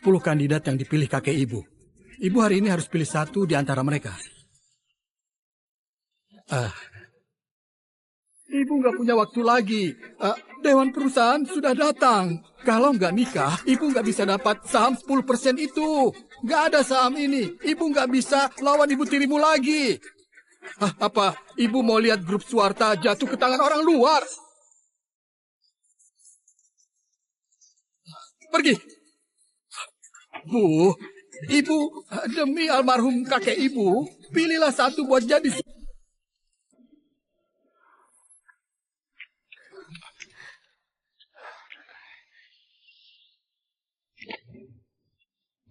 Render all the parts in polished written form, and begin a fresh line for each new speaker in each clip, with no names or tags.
10 kandidat yang dipilih kakek ibu. Ibu hari ini harus pilih satu di antara mereka. Ibu nggak punya waktu lagi. Dewan perusahaan sudah datang. Kalau nggak nikah, ibu nggak bisa dapat saham 10% itu. Nggak ada saham ini. Ibu nggak bisa lawan ibu tirimu lagi. Apa ibu mau lihat grup Suwarta jatuh ke tangan orang luar? Pergi. Bu, ibu, demi almarhum kakek ibu, pilihlah satu buat jadi.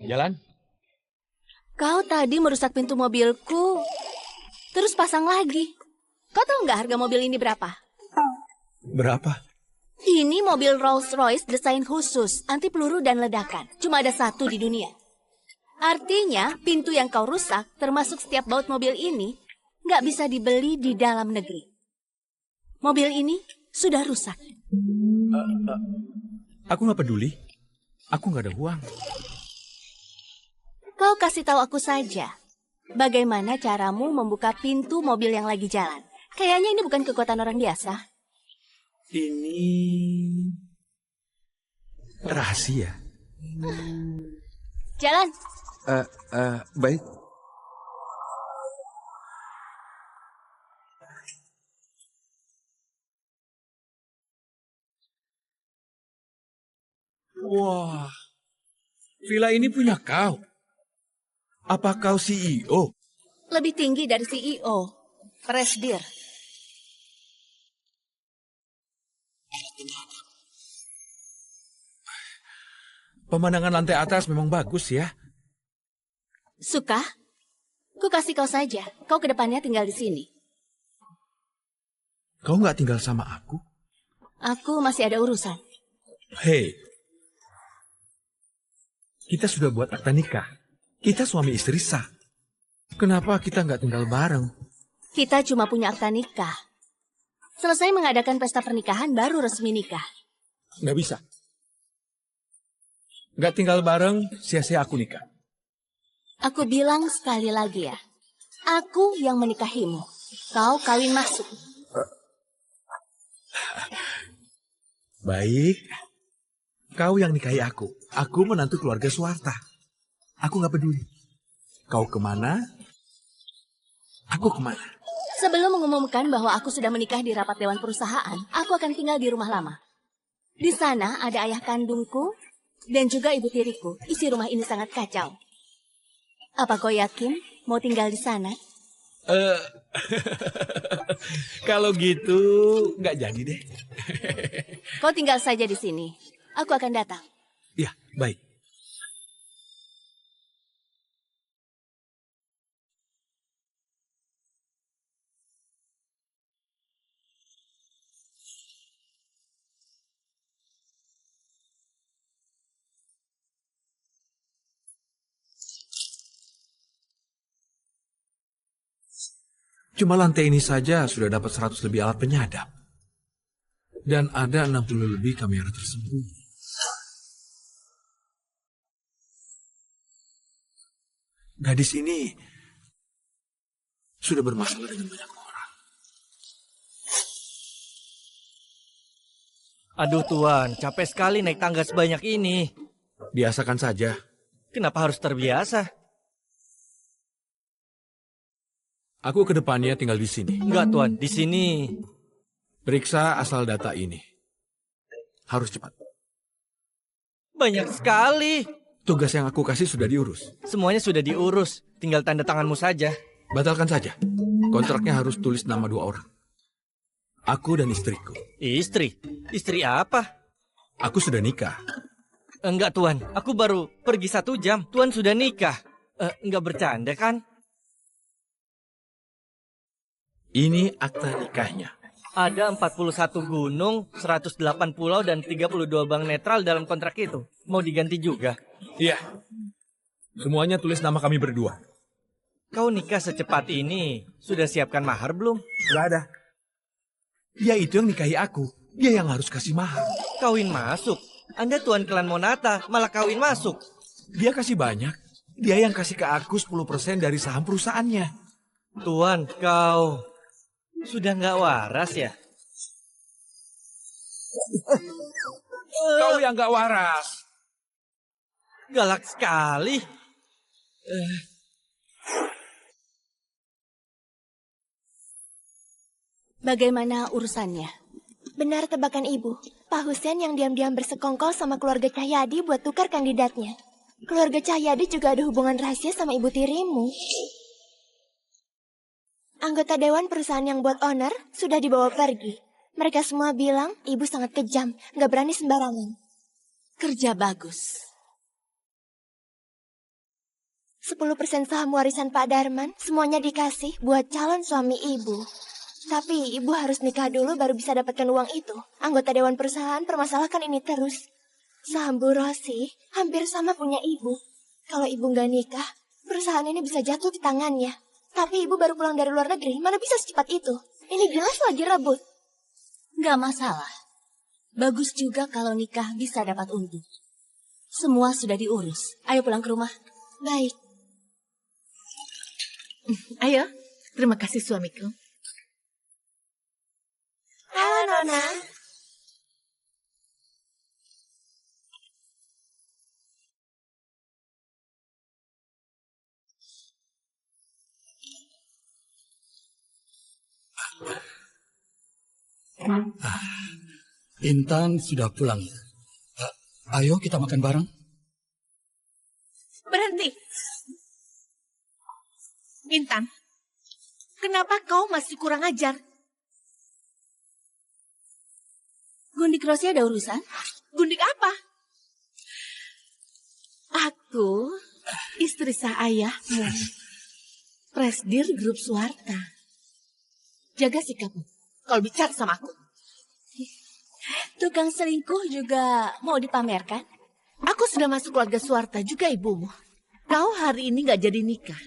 Jalan?
Kau tadi merusak pintu mobilku, terus pasang lagi. Kau tahu nggak harga mobil ini berapa?
Berapa?
Ini mobil Rolls-Royce desain khusus, anti peluru dan ledakan. Cuma ada satu di dunia. Artinya, pintu yang kau rusak, termasuk setiap baut mobil ini, nggak bisa dibeli di dalam negeri. Mobil ini sudah rusak.
Aku nggak peduli. Aku nggak ada uang.
Kau kasih tahu aku saja. Bagaimana caramu membuka pintu mobil yang lagi jalan? Kayaknya ini bukan kekuatan orang biasa.
Ini rahasia.
Jalan.
Baik. Wah, villa ini punya kau. Apa kau CEO?
Lebih tinggi dari CEO. Presdir.
Pemandangan lantai atas memang bagus ya.
Suka? Ku kasih kau saja. Kau ke depannya tinggal di sini.
Kau nggak tinggal sama aku?
Aku masih ada urusan.
Hei, kita sudah buat akta nikah. Kita suami istri sah. Kenapa kita nggak tinggal bareng?
Kita cuma punya akta nikah. Selesai mengadakan pesta pernikahan, baru resmi nikah.
Nggak bisa. Nggak tinggal bareng, sia-sia aku nikah.
Aku bilang sekali lagi ya. Aku yang menikahimu. Kau kawin masuk.
Baik. Kau yang nikahi aku. Aku menantu keluarga Suwarta. Aku nggak peduli. Kau kemana? Aku kemana?
Sebelum mengumumkan bahwa aku sudah menikah di rapat dewan perusahaan, aku akan tinggal di rumah lama. Di sana ada ayah kandungku dan juga ibu tiriku. Isi rumah ini sangat kacau. Apa kau yakin mau tinggal di sana?
Kalau gitu nggak jadi deh.
Kau tinggal saja di sini. Aku akan datang.
Ya, baik. Cuma lantai ini saja sudah dapat 100 lebih alat penyadap. Dan ada 60 lebih kamera tersembunyi. Gadis ini sudah bermasalah dengan banyak orang.
Aduh Tuan, capek sekali naik tangga sebanyak ini.
Biasakan saja.
Kenapa harus terbiasa?
Aku ke depannya tinggal di sini.
Enggak Tuan, di sini.
Periksa asal data ini. Harus cepat.
Banyak sekali.
Tugas yang aku kasih sudah diurus.
Semuanya sudah diurus, tinggal tanda tanganmu saja.
Batalkan saja. Kontraknya harus tulis nama 2 orang. Aku dan istriku.
Istri? Istri apa?
Aku sudah nikah.
Enggak Tuan, aku baru pergi 1 jam. Tuan sudah nikah. Enggak bercanda kan?
Ini akta nikahnya.
Ada 41 gunung, 108 pulau, dan 32 bank netral dalam kontrak itu. Mau diganti juga?
Iya. Semuanya tulis nama kami berdua.
Kau nikah secepat ini, sudah siapkan mahar belum?
Gak ada. Dia itu yang nikahi aku. Dia yang harus kasih mahar.
Kawin masuk? Anda tuan klan Monata, malah kawin masuk.
Dia kasih banyak. Dia yang kasih ke aku 10% dari saham perusahaannya.
Tuan, kau sudah nggak waras ya?
Kau yang gak waras.
Galak sekali.
Bagaimana urusannya?
Benar tebakan ibu. Pak Hussein yang diam-diam bersekongkol sama keluarga Cahyadi buat tukar kandidatnya. Keluarga Cahyadi juga ada hubungan rahasia sama ibu tirimu. Anggota dewan perusahaan yang buat owner sudah dibawa pergi. Mereka semua bilang ibu sangat kejam, gak berani sembarangan.
Kerja bagus.
10% saham warisan Pak Darman semuanya dikasih buat calon suami ibu. Tapi ibu harus nikah dulu baru bisa dapatkan uang itu. Anggota dewan perusahaan permasalahkan ini terus. Saham Bu Rosi hampir sama punya ibu. Kalau ibu nggak nikah, perusahaan ini bisa jatuh di tangannya. Tapi ibu baru pulang dari luar negeri, mana bisa secepat itu? Ini jelas lagi rebut.
Nggak masalah. Bagus juga kalau nikah bisa dapat untung. Semua sudah diurus. Ayo pulang ke rumah.
Baik.
Ayo, terima kasih suamiku.
Halo Nona.
Intan sudah pulang ya. Ayo kita makan bareng.
Berhenti. Intan, kenapa kau masih kurang ajar?
Gundik Rosi ada urusan?
Gundik apa? Aku, istri sah ayahmu, Presdir Grup Suwarta. Jaga sikapmu. Kalau bicara sama aku.
Tukang selingkuh juga mau dipamerkan?
Aku sudah masuk keluarga Suwarta juga ibumu. Kau hari ini gak jadi nikah.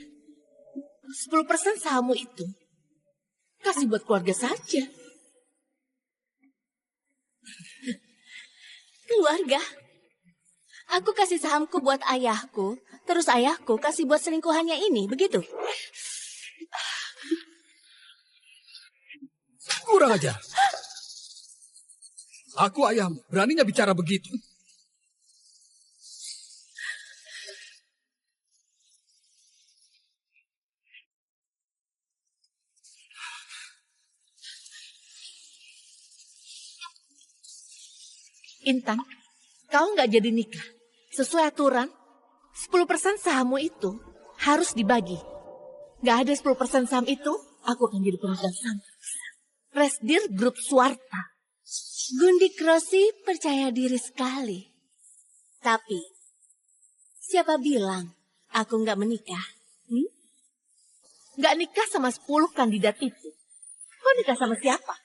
10% sahammu itu kasih buat keluarga saja.
Keluarga? Aku kasih sahamku buat ayahku, terus ayahku kasih buat selingkuhannya ini, begitu?
Kurang aja. Aku ayam, beraninya bicara begitu.
Intan, kau nggak jadi nikah. Sesuai aturan, 10% sahammu itu harus dibagi. Nggak ada 10% saham itu, aku akan jadi pemegang saham. Presdir Grup Suwarta.
Gundik Rosi percaya diri sekali. Tapi, siapa bilang aku nggak menikah?
Nggak nikah sama 10 kandidat itu. Kau nikah sama siapa?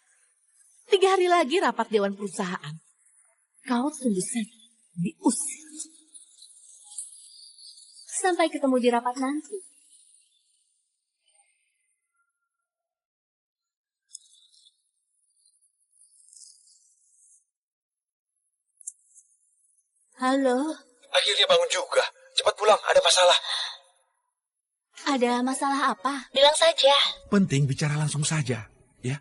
3 hari lagi rapat Dewan Perusahaan. Kau tunggu saja, diusir.
Sampai ketemu di rapat nanti. Halo,
Akhirnya bangun juga. Cepat pulang, ada masalah.
ada masalah apa?
Bilang saja.
Penting bicara langsung saja, ya.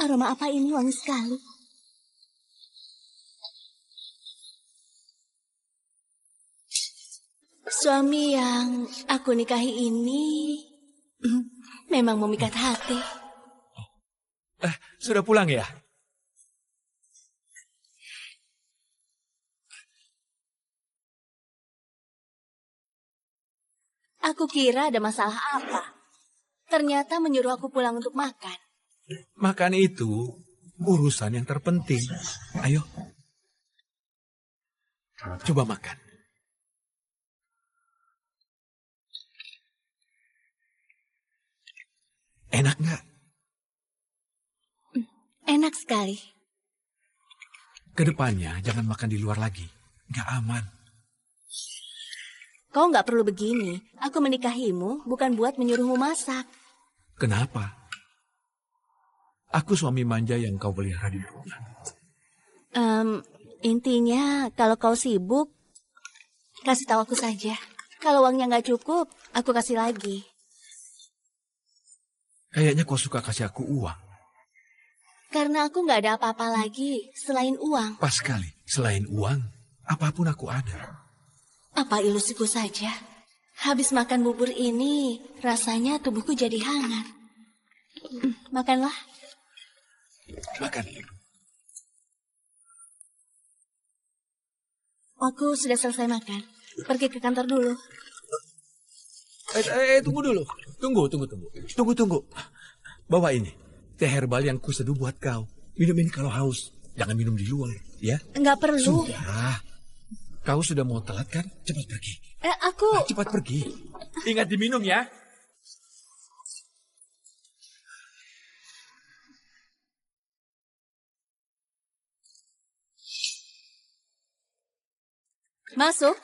Aroma apa ini wangi sekali? Suami yang aku nikahi ini memang memikat hati.
Sudah pulang ya?
Aku kira ada masalah apa. Ternyata menyuruh aku pulang untuk makan.
Makan itu urusan yang terpenting. Ayo. Coba makan. Enak nggak?
Enak sekali.
Kedepannya jangan makan di luar lagi. Nggak aman.
Kau nggak perlu begini. Aku menikahimu bukan buat menyuruhmu masak.
Kenapa? Aku suami manja yang kau pelihara di rumah.
Intinya kalau kau sibuk, kasih tahu aku saja. Kalau uangnya nggak cukup, aku kasih lagi.
Kayaknya kau suka kasih aku uang.
Karena aku nggak ada apa-apa lagi selain uang.
Pas sekali. Selain uang, apapun aku ada.
Apa ilusiku saja? Habis makan bubur ini, rasanya tubuhku jadi hangat. Makanlah.
Makan.
Aku sudah selesai makan. Pergi ke kantor dulu.
Tunggu dulu. Tunggu. Bawa ini. Teh herbal yang kuseduh buat kau. Minum ini kalau haus. Jangan minum di luar, ya?
Enggak perlu.
Sudah. Kau sudah mau telat kan? Cepat pergi. Cepat pergi. Ingat diminum ya.
Masuk.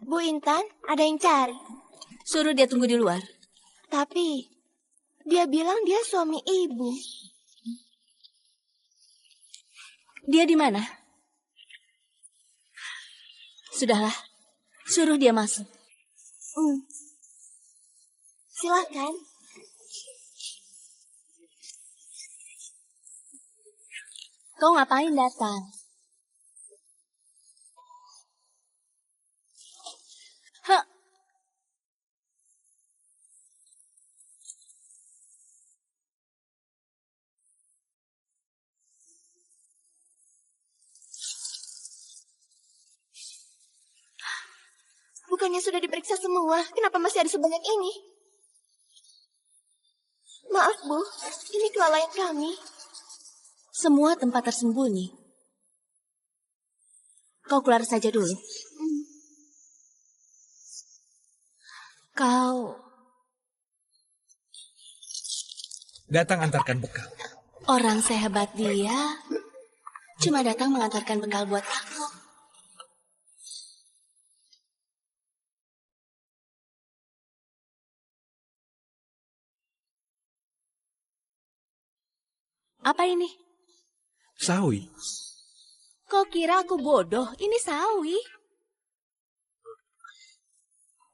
Bu Intan, ada yang cari.
Suruh dia tunggu di luar.
Tapi, dia bilang dia suami ibu.
Dia di mana? Sudahlah. Suruh dia masuk.
Silakan.
Kau ngapain datang? Hah?
Bukannya sudah diperiksa semua, kenapa masih ada sebanyak ini? Maaf, Bu. Ini kelalaian kami.
Semua tempat tersembunyi. Kau keluar saja dulu. Kau
Datang antarkan bekal.
orang sehebat dia, cuma datang mengantarkan bekal buat aku. Apa ini?
Sawi.
Kau kira aku bodoh? Ini sawi.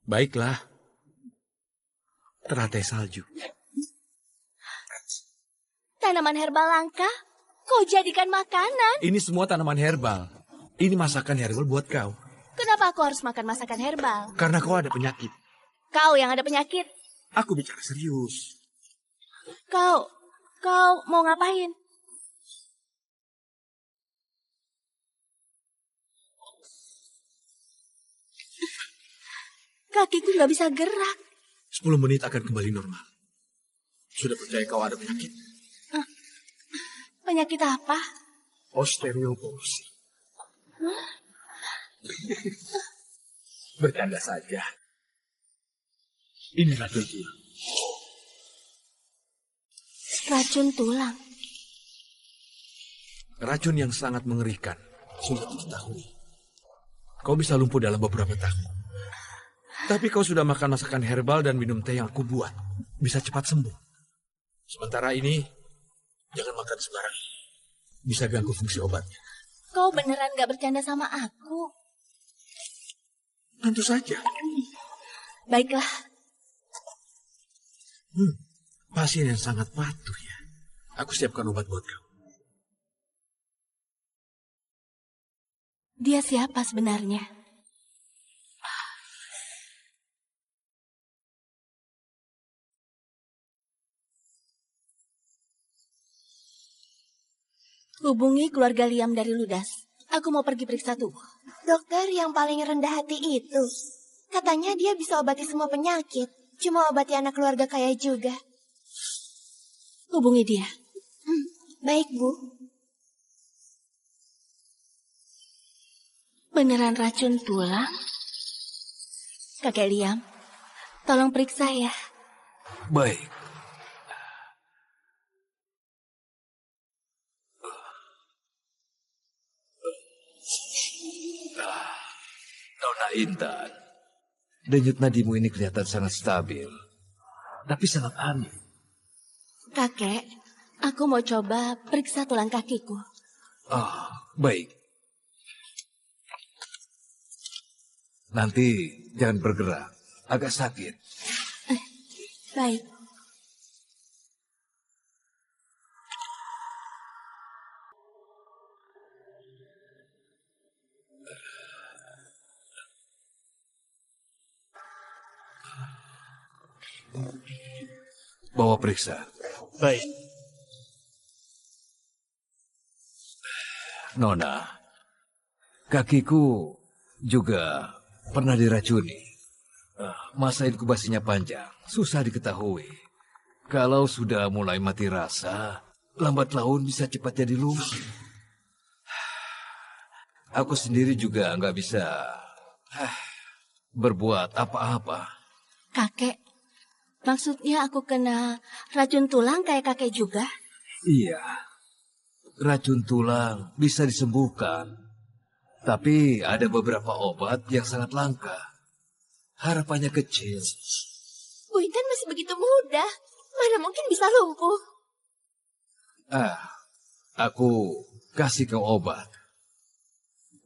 Baiklah. Teratai salju.
Tanaman herbal langka? Kau jadikan makanan?
Ini semua tanaman herbal. Ini masakan herbal buat kau.
Kenapa aku harus makan masakan herbal?
Karena kau ada penyakit.
Kau yang ada penyakit.
Aku bicara serius.
Kau mau ngapain? Kakiku nggak bisa gerak.
10 menit akan kembali normal. Sudah percaya kau ada penyakit?
Penyakit apa?
Osteoporosis. Bercanda saja. Ini racun tulang.
Racun tulang.
Racun yang sangat mengerikan. Sudah diketahui. Kau bisa lumpuh dalam beberapa tahun. Tapi kau sudah makan masakan herbal dan minum teh yang aku buat. Bisa cepat sembuh. Sementara ini, jangan makan sembarangan. Bisa ganggu fungsi obatnya.
Kau beneran gak bercanda sama aku?
Tentu saja.
Baiklah.
Pasien yang sangat patuh ya. Aku siapkan obat buat kau.
Dia siapa sebenarnya? Hubungi keluarga Liam dari Ludas. Aku mau pergi periksa tubuh.
Dokter yang paling rendah hati itu. Katanya dia bisa obati semua penyakit. Cuma obati anak keluarga kaya juga.
Hubungi dia.
Baik, Bu.
Beneran racun tulang? Kakek Liam, tolong periksa ya.
Baik. Intan. Denyut nadimu ini kelihatan sangat stabil. Tapi sangat aneh.
Kakek, aku mau coba periksa tulang kakiku.
Baik. Nanti jangan bergerak. Agak sakit.
Baik.
Bawa periksa.
Baik.
Nona, kakiku juga pernah diracuni. Masa inkubasinya panjang, susah diketahui. Kalau sudah mulai mati rasa, lambat laun bisa cepat jadi lumpuh. Aku sendiri juga nggak bisa berbuat apa-apa.
Kakek, maksudnya aku kena racun tulang kayak kakek juga?
Iya, racun tulang bisa disembuhkan. Tapi ada beberapa obat yang sangat langka. Harapannya kecil.
Bu Intan masih begitu muda. Mana mungkin bisa lumpuh?
Aku kasih kau obat.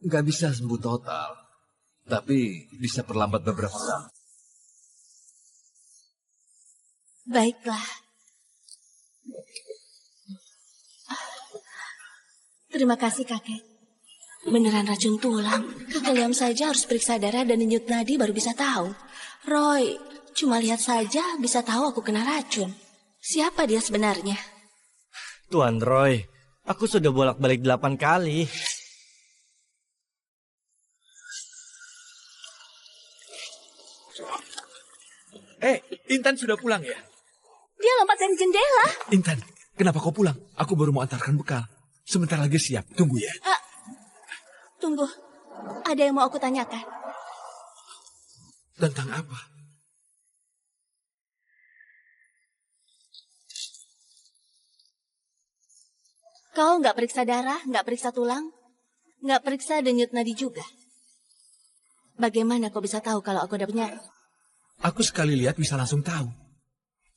Nggak bisa sembuh total. Tapi bisa perlambat beberapa saat.
Baiklah. Terima kasih, kakek. Beneran racun tulang. Kakek Liam saja harus periksa darah dan denyut nadi baru bisa tahu. Roy, cuma lihat saja bisa tahu aku kena racun. Siapa dia sebenarnya?
Tuan Roy, aku sudah bolak-balik 8 kali.
Intan sudah pulang ya?
Dia lompat dari jendela.
Intan, kenapa kau pulang? Aku baru mau antarkan bekal. Sebentar lagi siap, tunggu ya.
Tunggu, ada yang mau aku tanyakan.
Tentang apa?
Kau nggak periksa darah, nggak periksa tulang, nggak periksa denyut nadi juga. Bagaimana kau bisa tahu kalau aku ada penyakit?
Aku sekali lihat bisa langsung tahu.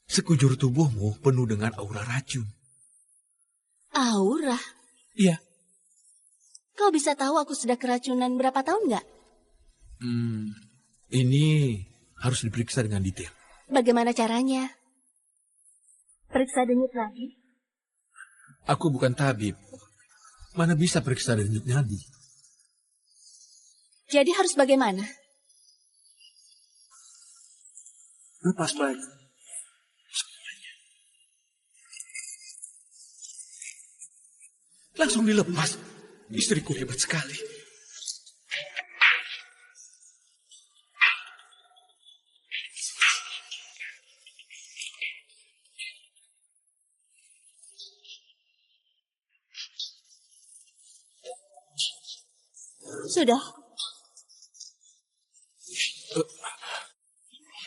Sekujur tubuhmu penuh dengan aura racun.
Aura?
Iya.
Kau bisa tahu aku sudah keracunan berapa tahun nggak?
Ini harus diperiksa dengan detail.
Bagaimana caranya? Periksa denyut nadi?
Aku bukan tabib. Mana bisa periksa denyut nadi?
Jadi harus bagaimana?
Lepas baju. Semuanya. Langsung dilepas. Istriku hebat sekali.
Sudah.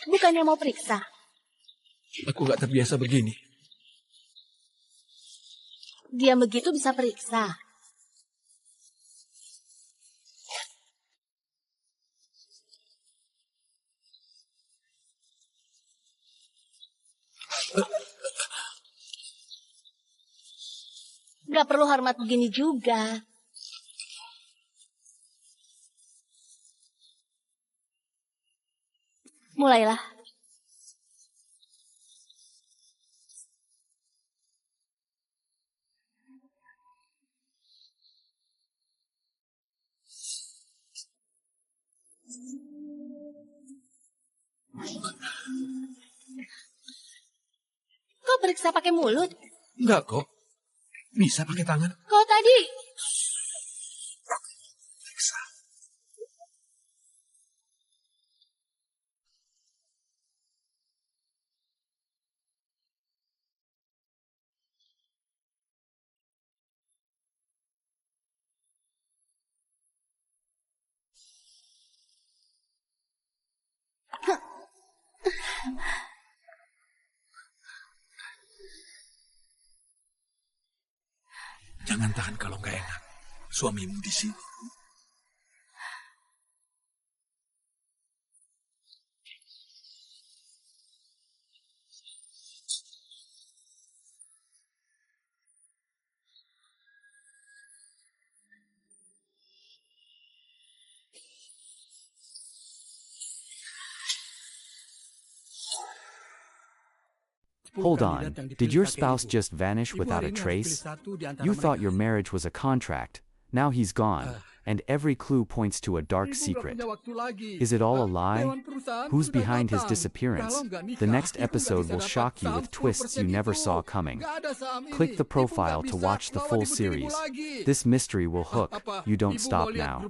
Bukannya mau periksa?
Aku gak terbiasa begini.
Diam begitu bisa periksa. Gak perlu hormat begini juga. Mulailah. Kau periksa pakai mulut?
Enggak kok. Bisa pakai tangan.
Kau tadi...
Periksa. Jangan tahan kalau nggak enak. Suamimu di sini.
Hold on, did your spouse just vanish without a trace? You thought your marriage was a contract, now he's gone, and every clue points to a dark secret. Is it all a lie? Who's behind his disappearance? The next episode will shock you with twists you never saw coming. Click the profile to watch the full series. This mystery will hook, you don't stop now.